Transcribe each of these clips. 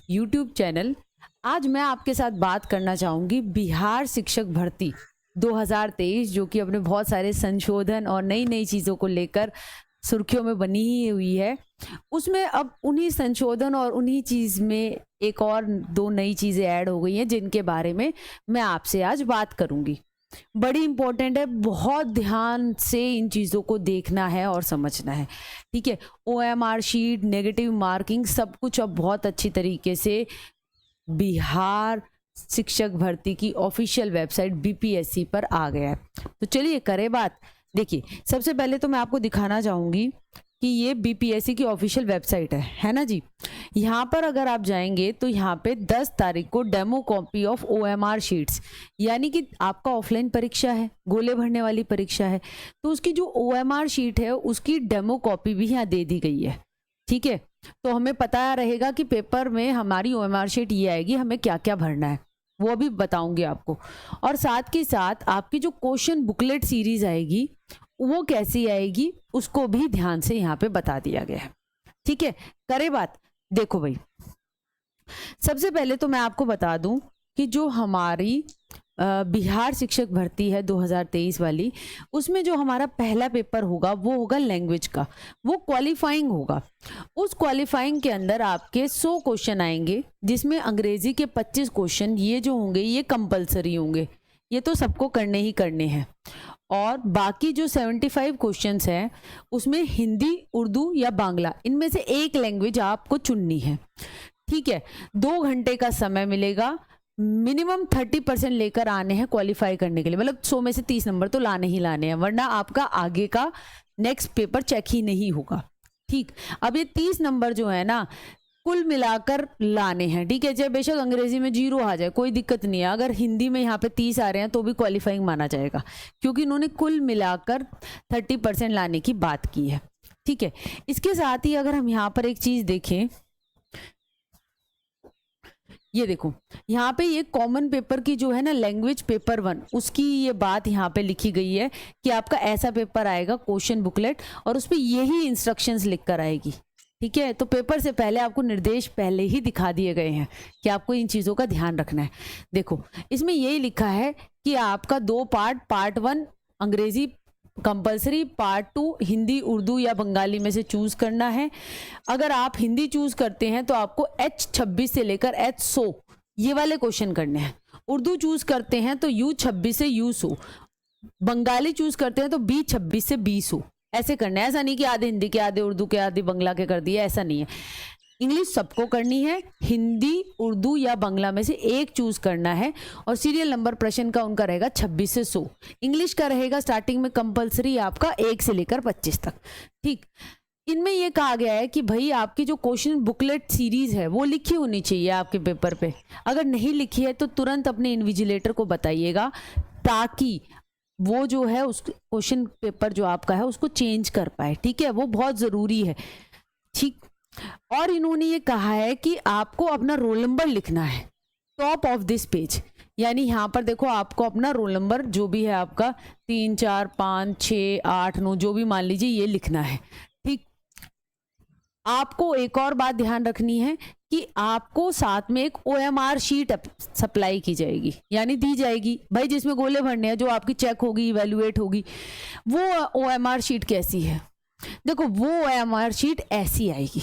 YouTube channel. आज मैं आपके साथ बात करना चाहूँगी बिहार शिक्षक भर्ती 2023, जो कि अपने बहुत सारे संशोधन और नई नई चीज़ों को लेकर सुर्खियों में बनी ही हुई है। उसमें अब उन्हीं संशोधन और उन्हीं चीज़ में एक और दो नई चीज़ें ऐड हो गई हैं, जिनके बारे में मैं आपसे आज बात करूँगी। बड़ी इम्पोर्टेंट है, बहुत ध्यान से इन चीज़ों को देखना है और समझना है। ठीक है, ओएमआर शीट, नेगेटिव मार्किंग, सब कुछ अब बहुत अच्छी तरीके से बिहार शिक्षक भर्ती की ऑफिशियल वेबसाइट बीपीएससी पर आ गया है। तो चलिए करें बात। देखिए, सबसे पहले तो मैं आपको दिखाना चाहूँगी कि ये बीपीएससी की ऑफिशियल वेबसाइट है ना जी। यहाँ पर अगर आप जाएंगे तो यहाँ पे 10 तारीख को demo copy of OMR sheets, यानी कि आपका ऑफलाइन परीक्षा है, गोले भरने वाली परीक्षा है, तो उसकी जो ओएमआर शीट है उसकी डेमो कॉपी भी यहाँ दे दी गई है। ठीक है, तो हमें पता रहेगा कि पेपर में हमारी ओएमआर शीट ये आएगी, हमें क्या क्या भरना है वो भी बताऊंगी आपको। और साथ के साथ आपकी जो क्वेश्चन बुकलेट सीरीज आएगी वो कैसी आएगी उसको भी ध्यान से यहाँ पे बता दिया गया है। ठीक है, करें बात। देखो भाई, सबसे पहले तो मैं आपको बता दूं कि जो हमारी बिहार शिक्षक भर्ती है 2023 वाली, उसमें जो हमारा पहला पेपर होगा वो होगा लैंग्वेज का। वो क्वालिफाइंग होगा। उस क्वालिफाइंग के अंदर आपके 100 क्वेश्चन आएंगे, जिसमें अंग्रेजी के 25 क्वेश्चन ये जो होंगे ये कंपलसरी होंगे, ये तो सबको करने ही करने हैं। और बाकी जो 75 क्वेश्चंस हैं उसमें हिंदी, उर्दू या बांग्ला, इनमें से एक लैंग्वेज आपको चुननी है। ठीक है, 2 घंटे का समय मिलेगा। मिनिमम 30% लेकर आने हैं क्वालिफाई करने के लिए, मतलब 100 में से 30 नंबर तो लाने ही लाने हैं, वरना आपका आगे का नेक्स्ट पेपर चेक ही नहीं होगा। ठीक, अब ये 30 नंबर जो है ना कुल मिलाकर लाने हैं। ठीक है, चाहे बेशक अंग्रेजी में 0 आ जाए, कोई दिक्कत नहीं है। अगर हिंदी में यहाँ पे 30 आ रहे हैं तो भी क्वालिफाइंग माना जाएगा, क्योंकि इन्होंने कुल मिलाकर 30% लाने की बात की है। ठीक है, इसके साथ ही अगर हम यहाँ पर एक चीज देखें, ये देखो यहाँ पे ये कॉमन पेपर की जो है ना लैंग्वेज पेपर 1, उसकी ये बात यहाँ पे लिखी गई है कि आपका ऐसा पेपर आएगा क्वेश्चन बुकलेट, और उस पर यही इंस्ट्रक्शंस लिख कर आएगी। ठीक है, तो पेपर से पहले आपको निर्देश पहले ही दिखा दिए गए हैं कि आपको इन चीज़ों का ध्यान रखना है। देखो, इसमें यही लिखा है कि आपका 2 पार्ट 1 अंग्रेजी कंपलसरी, पार्ट 2 हिंदी, उर्दू या बंगाली में से चूज करना है। अगर आप हिंदी चूज करते हैं तो आपको H26 से लेकर H100 ये वाले क्वेश्चन करने हैं। उर्दू चूज करते हैं तो U26 से U100, बंगाली चूज करते हैं तो B26 से B100, ऐसे करना है। ऐसा नहीं कि आधे हिंदी के, आधे उर्दू के, आधे बंगला के कर दिए, ऐसा नहीं है। इंग्लिश सबको करनी है, हिंदी, उर्दू या बांग्ला में से एक चूज करना है। और सीरियल नंबर प्रश्न का उनका रहेगा 26 से 100। इंग्लिश का रहेगा स्टार्टिंग में कंपलसरी आपका 1 से लेकर 25 तक। ठीक, इनमें यह कहा गया है कि भाई आपकी जो क्वेश्चन बुकलेट सीरीज है वो लिखी होनी चाहिए आपके पेपर पे। अगर नहीं लिखी है तो तुरंत अपने इन्विजिलेटर को बताइएगा, ताकि वो जो है उस क्वेश्चन पेपर जो आपका है उसको चेंज कर पाए। ठीक है, वो बहुत ज़रूरी है। ठीक, और इन्होंने ये कहा है कि आपको अपना रोल नंबर लिखना है टॉप ऑफ दिस पेज, यानी यहाँ पर देखो आपको अपना रोल नंबर जो भी है आपका 3, 4, 5, 6, 8, 9 जो भी मान लीजिए ये लिखना है। ठीक, आपको एक और बात ध्यान रखनी है कि आपको साथ में एक ओएमआर शीट सप्लाई की जाएगी, यानी दी जाएगी भाई, जिसमें गोले भरने हैं, जो आपकी चेक होगी, इवेल्युएट होगी। वो ओएमआर शीट कैसी है? देखो, वो ओएमआर शीट ऐसी आएगी।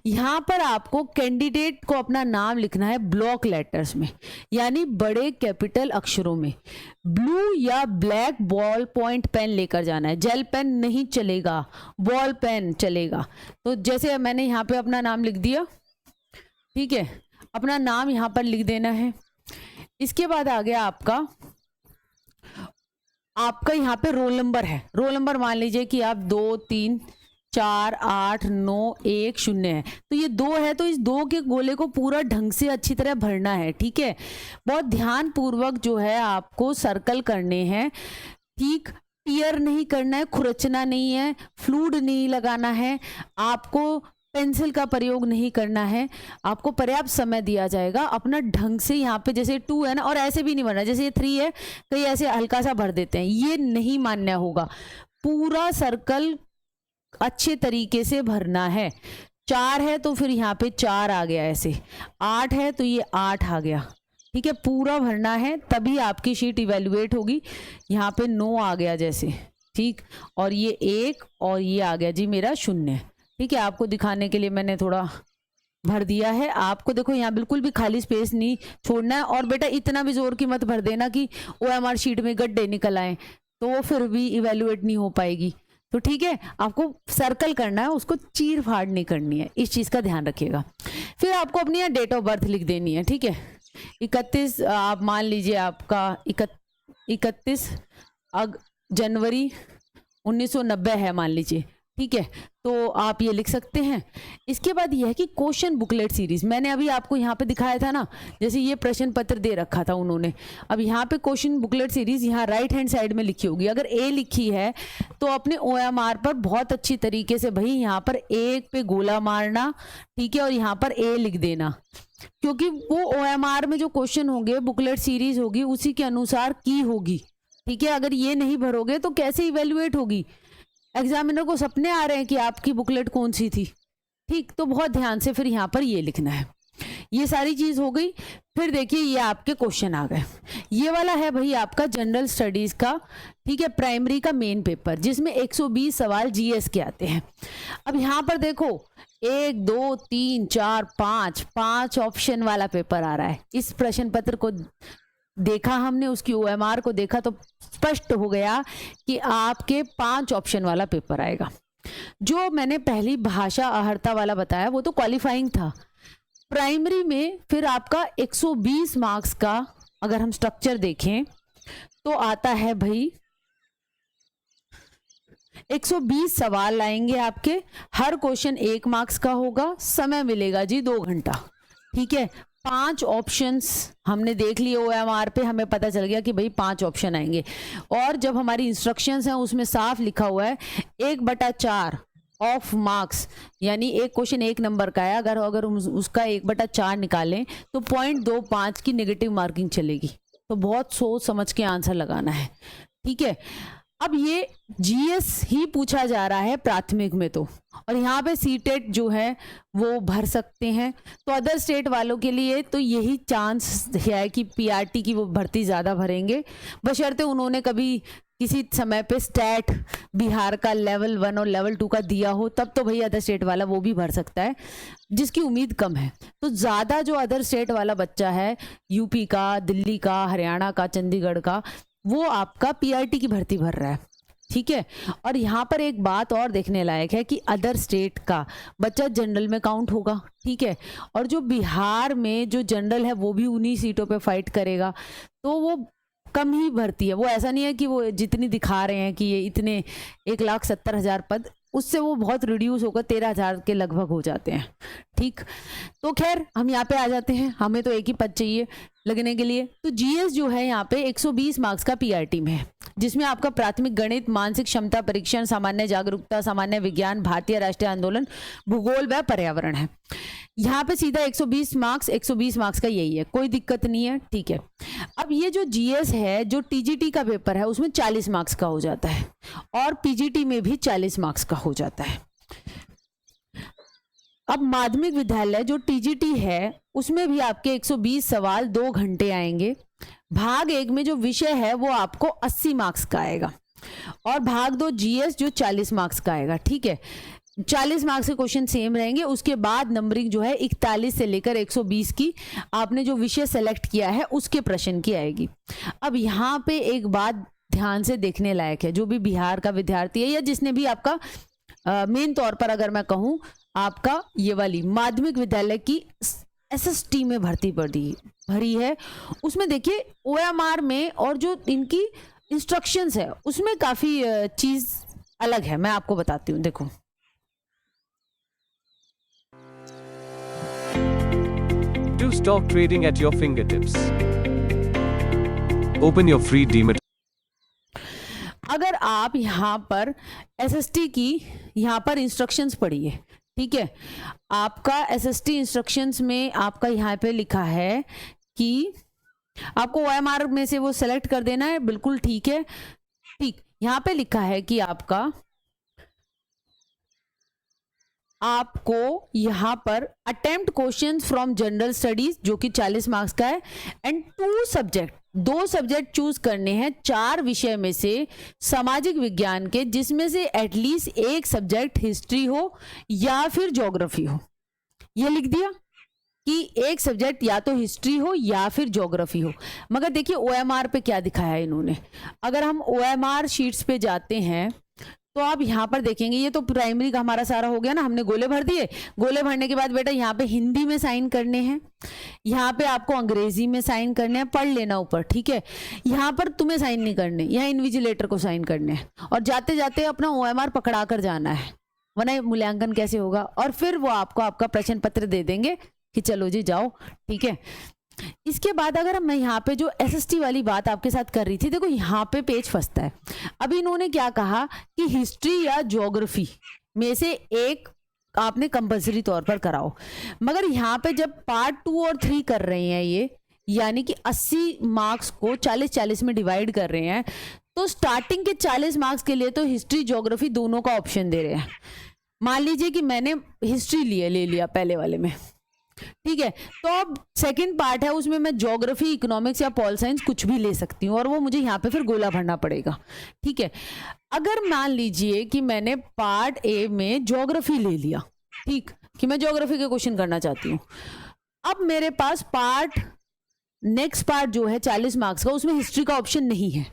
यहाँ पर आपको कैंडिडेट को अपना नाम लिखना है ब्लॉक लेटर्स में, यानी बड़े कैपिटल अक्षरों में। ब्लू या ब्लैक बॉल पॉइंट पेन लेकर जाना है, जेल पेन नहीं चलेगा, बॉल पेन चलेगा। तो जैसे मैंने यहाँ पे अपना नाम लिख दिया, ठीक है, अपना नाम यहाँ पर लिख देना है। इसके बाद आ गया आपका यहाँ पे रोल नंबर है। रोल नंबर मान लीजिए कि आप 2, 3, 4, 8, 9, 1, 0 है, तो ये 2 है, तो इस 2 के गोले को पूरा ढंग से अच्छी तरह भरना है। ठीक है, बहुत ध्यान पूर्वक जो है आपको सर्कल करने हैं। ठीक, टीयर नहीं करना है, खुरचना नहीं है, फ्लूड नहीं लगाना है, आपको पेंसिल का प्रयोग नहीं करना है। आपको पर्याप्त समय दिया जाएगा, अपना ढंग से यहाँ पे जैसे 2 है ना, और ऐसे भी नहीं भरना जैसे ये 3 है, कहीं ऐसे हल्का सा भर देते हैं, ये नहीं मानना होगा। पूरा सर्कल अच्छे तरीके से भरना है। 4 है तो फिर यहाँ पे 4 आ गया, ऐसे 8 है तो ये 8 आ गया। ठीक है, पूरा भरना है तभी आपकी शीट इवेल्युएट होगी। यहाँ पे 9 आ गया जैसे, ठीक, और ये 1 और ये आ गया जी मेरा 0। ठीक है, आपको दिखाने के लिए मैंने थोड़ा भर दिया है। आपको देखो यहाँ बिल्कुल भी खाली स्पेस नहीं छोड़ना है। और बेटा इतना भी जोर की मत भर देना कि OMR शीट में गड्ढे निकल आए, तो वो फिर भी इवेल्युएट नहीं हो पाएगी। तो ठीक है, आपको सर्कल करना है, उसको चीर फाड़ नहीं करनी है, इस चीज़ का ध्यान रखिएगा। फिर आपको अपनी यहाँ डेट ऑफ बर्थ लिख देनी है। ठीक है, 31 आप मान लीजिए आपका 31 जनवरी 1990 है मान लीजिए। ठीक है, तो आप ये लिख सकते हैं। इसके बाद ये है कि क्वेश्चन बुकलेट सीरीज, मैंने अभी आपको यहाँ पे दिखाया था ना, जैसे ये प्रश्न पत्र दे रखा था उन्होंने। अब यहाँ पे क्वेश्चन बुकलेट सीरीज यहाँ राइट हैंड साइड में लिखी होगी। अगर ए लिखी है तो अपने OMR पर बहुत अच्छी तरीके से भाई यहाँ पर 1 पे गोला मारना, ठीक है, और यहाँ पर ए लिख देना, क्योंकि वो OMR में जो क्वेश्चन होंगे, बुकलेट सीरीज होगी, उसी के अनुसार की होगी। ठीक है, अगर ये नहीं भरोगे तो कैसे इवेल्युएट होगी? एग्जामिनर को सपने आ रहे हैं कि आपकी बुकलेट कौन सी थी। ठीक, तो बहुत ध्यान से फिर यहाँ पर ये लिखना है। ये सारी चीज हो गई। फिर देखिए ये आपके क्वेश्चन आ गए। ये वाला है भाई आपका जनरल स्टडीज का, ठीक है, प्राइमरी का मेन पेपर, जिसमें 120 सवाल GS के आते हैं। अब यहाँ पर देखो 1 2 3 4 5 ऑप्शन वाला पेपर आ रहा है। इस प्रश्न पत्र को देखा हमने, उसकी OMR को देखा तो स्पष्ट हो गया कि आपके 5 ऑप्शन वाला पेपर आएगा। जो मैंने पहली भाषा अहर्ता वाला बताया वो तो क्वालिफाइंग था। प्राइमरी में फिर आपका 120 मार्क्स का अगर हम स्ट्रक्चर देखें तो आता है भाई 120 सवाल आएंगे आपके, हर क्वेश्चन 1 मार्क्स का होगा, समय मिलेगा जी 2 घंटा। ठीक है, 5 ऑप्शंस हमने देख लिए OMR पे, हमें पता चल गया कि भाई 5 ऑप्शन आएंगे। और जब हमारी इंस्ट्रक्शंस हैं उसमें साफ लिखा हुआ है 1/4 ऑफ मार्क्स, यानी एक क्वेश्चन 1 नंबर का है, अगर उसका 1/4 निकालें तो 0.25 की नेगेटिव मार्किंग चलेगी। तो बहुत सोच समझ के आंसर लगाना है। ठीक है, अब ये GS ही पूछा जा रहा है प्राथमिक में तो, और यहाँ पे CTET जो है वो भर सकते हैं। तो अदर स्टेट वालों के लिए तो यही चांस है कि PRT की वो भर्ती ज़्यादा भरेंगे, बशर्ते उन्होंने कभी किसी समय पे स्टैट बिहार का लेवल 1 और लेवल 2 का दिया हो, तब तो भाई अदर स्टेट वाला वो भी भर सकता है, जिसकी उम्मीद कम है। तो ज़्यादा जो अदर स्टेट वाला बच्चा है, UP का, दिल्ली का, हरियाणा का, चंडीगढ़ का, वो आपका PRT की भर्ती भर रहा है। ठीक है, और यहाँ पर एक बात और देखने लायक है कि अदर स्टेट का बच्चा जनरल में काउंट होगा। ठीक है, और जो बिहार में जो जनरल है वो भी उन्हीं सीटों पे फाइट करेगा, तो वो कम ही भर्ती है। वो ऐसा नहीं है कि वो जितनी दिखा रहे हैं कि ये इतने 1,70,000 पद, उससे वो बहुत रिड्यूस होकर 13,000 के लगभग हो जाते हैं। ठीक, तो खैर हम यहाँ पे आ जाते हैं, हमें तो एक ही पद चाहिए लगने के लिए। तो GS जो है यहाँ पे 120 मार्क्स का PRT में है, जिसमें आपका प्राथमिक गणित, मानसिक क्षमता परीक्षण, सामान्य जागरूकता, सामान्य विज्ञान, भारतीय राष्ट्रीय आंदोलन, भूगोल व पर्यावरण है। यहाँ पे सीधा 120 मार्क्स का यही है, कोई दिक्कत नहीं है। ठीक है, अब ये जो GS है, जो TGT का पेपर है, उसमें 40 मार्क्स का हो जाता है, और PGT में भी 40 मार्क्स का हो जाता है। अब माध्यमिक विद्यालय जो TGT है, उसमें भी आपके 120 सवाल 2 घंटे आएंगे। भाग 1 में जो विषय है वो आपको 80 मार्क्स का आएगा, और भाग 2 GS जो 40 मार्क्स का आएगा। ठीक है, 40 मार्क्स के क्वेश्चन सेम रहेंगे। उसके बाद नंबरिंग जो है 41 से लेकर 120 की, आपने जो विषय सेलेक्ट किया है उसके प्रश्न की आएगी। अब यहाँ पे एक बात ध्यान से देखने लायक है, जो भी बिहार का विद्यार्थी है या जिसने भी आपका मेन तौर पर अगर मैं कहूँ आपका ये वाली माध्यमिक विद्यालय की SST में भरी है, उसमें देखिए OMR में और जो इनकी इंस्ट्रक्शंस है उसमें काफ़ी चीज़ अलग है। मैं आपको बताती हूँ, देखो। Do stock trading at your fingertips. Open your free Demat. अगर आप यहाँ पर SST की यहाँ पर इंस्ट्रक्शंस पढ़िए, ठीक है, आपका SST इंस्ट्रक्शंस में आपका यहाँ पे लिखा है कि आपको OMR में से वो सेलेक्ट कर देना है, बिल्कुल ठीक है। ठीक, यहाँ पे लिखा है कि आपका आपको यहाँ पर attempt questions from general studies जो कि 40 मार्क्स का है, एंड 2 सब्जेक्ट चूज करने हैं 4 विषय में से सामाजिक विज्ञान के, जिसमें से एटलीस्ट एक सब्जेक्ट हिस्ट्री हो या फिर ज्योग्राफी हो। ये लिख दिया कि एक सब्जेक्ट या तो हिस्ट्री हो या फिर ज्योग्राफी हो। मगर देखिए ओएमआर पे क्या दिखाया है इन्होंने। अगर हम ओएमआर शीट्स पे जाते हैं तो आप यहाँ पर देखेंगे, ये तो प्राइमरी का हमारा सारा हो गया ना, हमने गोले भर दिए। गोले भरने के बाद बेटा यहाँ पे हिंदी में साइन करने हैं, यहाँ पे आपको अंग्रेजी में साइन करने हैं, पढ़ लेना ऊपर, ठीक है। यहाँ पर तुम्हें साइन नहीं करने, यहाँ इन्विजिलेटर को साइन करने हैं, और जाते जाते अपना ओएमआर पकड़ा कर जाना है, वरना मूल्यांकन कैसे होगा। और फिर वो आपको आपका प्रश्न पत्र दे देंगे कि चलो जी जाओ, ठीक है। इसके बाद अगर मैं यहाँ पे जो एसएसटी वाली बात आपके साथ कर रही थी, देखो यहाँ पे पेज फंसता है। अभी इन्होंने क्या कहा कि हिस्ट्री या ज्योग्राफी में से एक आपने कंपलसरी तौर पर कराओ। मगर यहाँ पे जब पार्ट 2 और 3 कर रहे हैं ये, यानी कि 80 मार्क्स को 40-40 में डिवाइड कर रहे हैं, तो स्टार्टिंग के 40 मार्क्स के लिए तो हिस्ट्री ज्योग्राफी दोनों का ऑप्शन दे रहे हैं। मान लीजिए कि मैंने हिस्ट्री ले लिया पहले वाले में, ठीक है, तो अब सेकंड पार्ट है उसमें मैं ज्योग्राफी, इकोनॉमिक्स या पॉल साइंस कुछ भी ले सकती हूँ, और वो मुझे यहाँ पे फिर गोला भरना पड़ेगा, ठीक है। अगर मान लीजिए कि मैंने पार्ट ए में ज्योग्राफी ले लिया, ठीक, कि मैं ज्योग्राफी के क्वेश्चन करना चाहती हूँ, अब मेरे पास नेक्स्ट पार्ट जो है 40 मार्क्स का, उसमें हिस्ट्री का ऑप्शन नहीं है।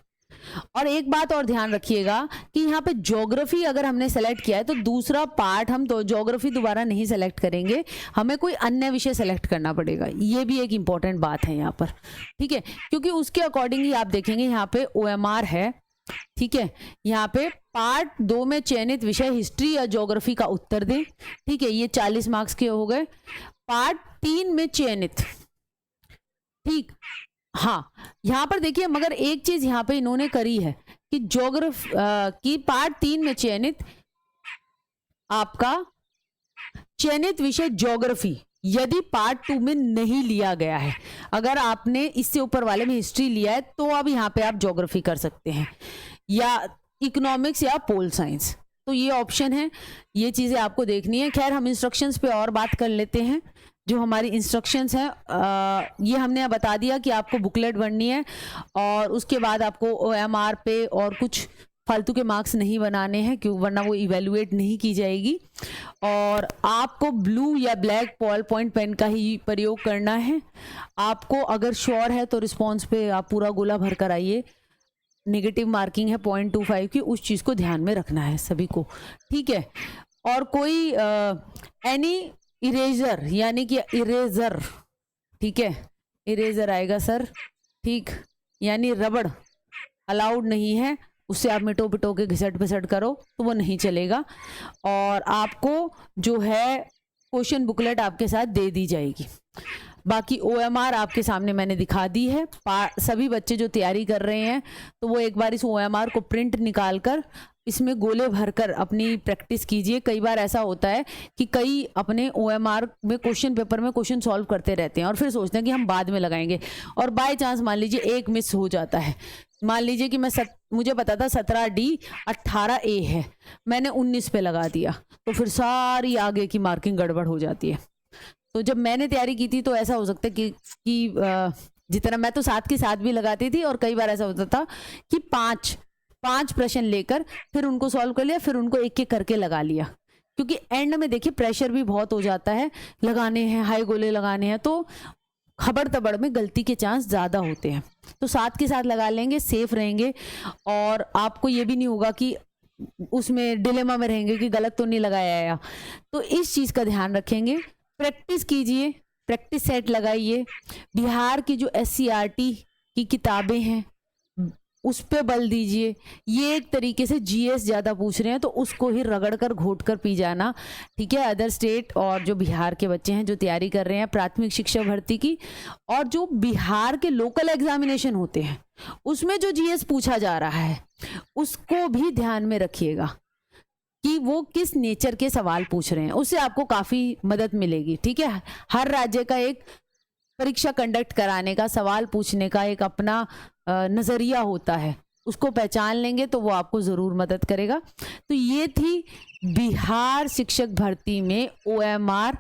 और एक बात और ध्यान रखिएगा कि यहाँ पे ज्योग्राफी अगर हमने सेलेक्ट किया है तो दूसरा पार्ट हम तो ज्योग्राफी दोबारा नहीं सेलेक्ट करेंगे, हमें कोई अन्य विषय सेलेक्ट करना पड़ेगा। ये भी एक इंपॉर्टेंट बात है यहाँ पर, ठीक है, क्योंकि उसके अकॉर्डिंग ही आप देखेंगे यहाँ पे ओएमआर है, ठीक है। यहाँ पे पार्ट 2 में चयनित विषय हिस्ट्री या ज्योग्राफी का उत्तर दें, ठीक है, ये 40 मार्क्स के हो गए। पार्ट 3 में चयनित, ठीक, हाँ, यहाँ पर देखिए, मगर एक चीज यहाँ पे इन्होंने करी है कि ज्योग्राफी की पार्ट 3 में चयनित आपका चयनित विषय ज्योग्राफी यदि पार्ट 2 में नहीं लिया गया है, अगर आपने इससे ऊपर वाले में हिस्ट्री लिया है तो अब यहाँ पे आप ज्योग्राफी कर सकते हैं, या इकोनॉमिक्स या पोल साइंस, तो ये ऑप्शन है। ये चीजें आपको देखनी है। खैर हम इंस्ट्रक्शंस पे और बात कर लेते हैं। जो हमारी इंस्ट्रक्शंस हैं ये हमने बता दिया कि आपको बुकलेट बननी है, और उसके बाद आपको ओएमआर पे और कुछ फालतू के मार्क्स नहीं बनाने हैं, क्यों, वरना वो इवेलुएट नहीं की जाएगी। और आपको ब्लू या ब्लैक बॉल पॉइंट पेन का ही प्रयोग करना है। आपको अगर श्योर है तो रिस्पॉन्स पे आप पूरा गोला भर कर आइए। नेगेटिव मार्किंग है 0.25 की, उस चीज़ को ध्यान में रखना है सभी को, ठीक है। और कोई एनी इरेजर यानी कि इरेजर, ठीक है, इरेजर आएगा सर, ठीक, यानी रबड़ अलाउड नहीं है, उससे आप मिटो पिटो के घिसट पिसट करो तो वो नहीं चलेगा। और आपको जो है क्वेश्चन बुकलेट आपके साथ दे दी जाएगी। बाकी ओएमआर आपके सामने मैंने दिखा दी है। सभी बच्चे जो तैयारी कर रहे हैं तो वो एक बार इस ओएमआर को प्रिंट निकाल कर इसमें गोले भरकर अपनी प्रैक्टिस कीजिए। कई बार ऐसा होता है कि कई अपने ओएमआर में क्वेश्चन पेपर में क्वेश्चन सॉल्व करते रहते हैं और फिर सोचते हैं कि हम बाद में लगाएंगे, और बाय चांस मान लीजिए एक मिस हो जाता है। मान लीजिए कि मुझे पता था 17D 18A है, मैंने 19 पे लगा दिया, तो फिर सारी आगे की मार्किंग गड़बड़ हो जाती है। तो जब मैंने तैयारी की थी तो ऐसा हो सकता है कि जितना मैं तो 7 के 7 भी लगाती थी, और कई बार ऐसा होता था कि पांच प्रश्न लेकर फिर उनको सॉल्व कर लिया, फिर उनको एक एक करके लगा लिया, क्योंकि एंड में देखिए प्रेशर भी बहुत हो जाता है, लगाने हैं, हाई गोले लगाने हैं, तो खबड़ तबड़ में गलती के चांस ज़्यादा होते हैं। तो 7 के 7 लगा लेंगे, सेफ रहेंगे, और आपको ये भी नहीं होगा कि उसमें डिलेमा में रहेंगे कि गलत तो नहीं लगाया। तो इस चीज़ का ध्यान रखेंगे। प्रैक्टिस कीजिए, प्रैक्टिस सेट लगाइए। बिहार की जो SCRT की किताबें हैं उस पे बल दीजिए। ये एक तरीके से GS ज़्यादा पूछ रहे हैं तो उसको ही रगड़ कर घोट कर पी जाना, ठीक है। अदर स्टेट और जो बिहार के बच्चे हैं जो तैयारी कर रहे हैं प्राथमिक शिक्षा भर्ती की, और जो बिहार के लोकल एग्जामिनेशन होते हैं उसमें जो GS पूछा जा रहा है उसको भी ध्यान में रखिएगा कि वो किस नेचर के सवाल पूछ रहे हैं, उससे आपको काफ़ी मदद मिलेगी, ठीक है। हर राज्य का एक परीक्षा कंडक्ट कराने का, सवाल पूछने का एक अपना नज़रिया होता है, उसको पहचान लेंगे तो वो आपको ज़रूर मदद करेगा। तो ये थी बिहार शिक्षक भर्ती में OMR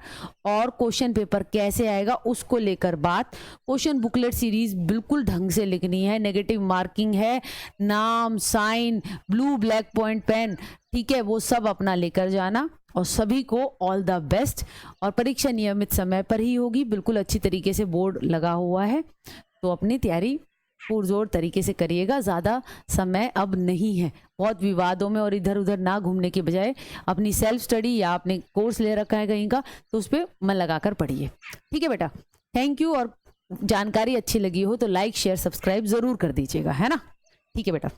और क्वेश्चन पेपर कैसे आएगा उसको लेकर बात। क्वेश्चन बुकलेट सीरीज बिल्कुल ढंग से लिखनी है, नेगेटिव मार्किंग है, नाम, sign, blue black point pen, ठीक है, वो सब अपना लेकर जाना। और सभी को ऑल द बेस्ट। और परीक्षा नियमित समय पर ही होगी, बिल्कुल अच्छी तरीके से बोर्ड लगा हुआ है, तो अपनी तैयारी पुरजोर तरीके से करिएगा। ज़्यादा समय अब नहीं है, बहुत विवादों में और इधर उधर ना घूमने के बजाय अपनी सेल्फ स्टडी या आपने कोर्स ले रखा है कहीं का तो उस पर मन लगाकर पढ़िए। ठीक है बेटा, थैंक यू। और जानकारी अच्छी लगी हो तो लाइक शेयर सब्सक्राइब ज़रूर कर दीजिएगा, है ना। ठीक है बेटा।